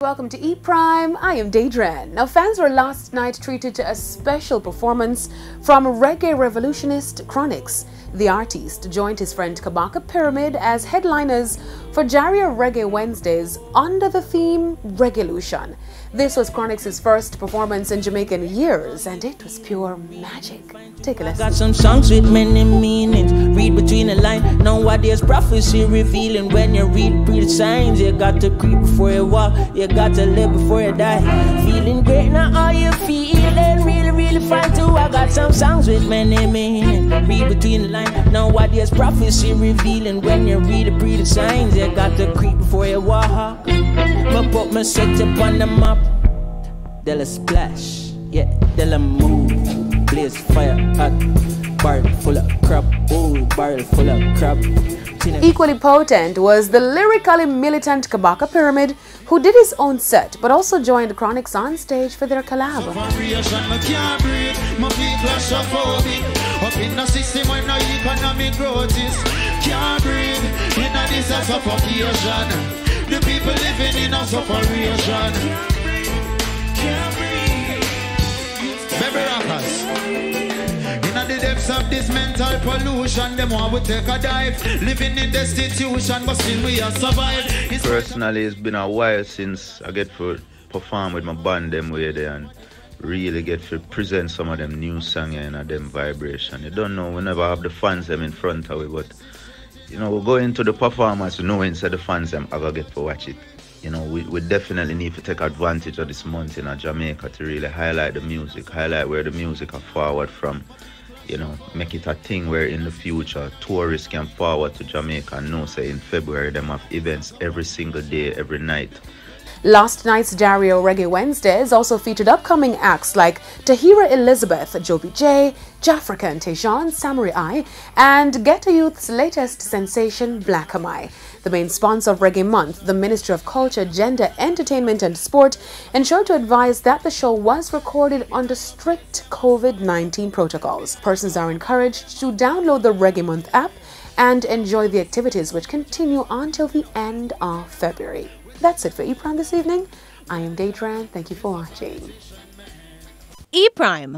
Welcome to E Prime. I am Daedran. Now, fans were last night treated to a special performance from reggae revolutionist Chronixx. The artiste joined his friend Kabaka Pyramid as headliners for Jario Reggae Wednesdays under the theme Reggaelution. This was Chronixx's first performance in Jamaica in years, and it was pure magic. Take a listen. Got some songs with many meanings. Read between the lines. Nowadays prophecy revealing. When you read the signs, you got to creep before you walk. You got to live before you die. Feeling great now, all you feeling really fine too. I got some songs with many meanings. Read between the lines. Nowadays prophecy revealing. When you read the signs, you got to creep before you walk. Me put my set up on the map. They'll splash, yeah, they'll move. Blaze fire hot, barrel full of crap, oh, barrel full of crap. Equally potent was the lyrically militant Kabaka Pyramid, who did his own set but also joined Chronixx on stage for their collab. The people living in a sufferation. Baby rockers, in the depths of this mental pollution, them want to take a dive. Living in destitution, but still we are survive. Personally, it's been a while since I get to perform with my band them way there and really get to present some of them new songs and them vibration. You don't know, we never have the fans them in front of it, but you know, we go into the performance knowing that the fans them are going to get to watch it. You know, we definitely need to take advantage of this month in Jamaica to really highlight the music, highlight where the music are forward from. You know, make it a thing where in the future tourists can forward to Jamaica and know, say in February, them have events every single day, every night. Last night's Jario Reggae Wednesdays also featured upcoming acts like Tahira Elizabeth, Joby J, Jafrika and Tejan, Samurai, and Ghetto Youth's latest sensation, Black Amai. The main sponsor of Reggae Month, the Ministry of Culture, Gender, Entertainment and Sport, ensured to advise that the show was recorded under strict COVID-19 protocols. Persons are encouraged to download the Reggae Month app and enjoy the activities which continue until the end of February. That's it for E Prime this evening. I am Daedran. Thank you for watching. E Prime.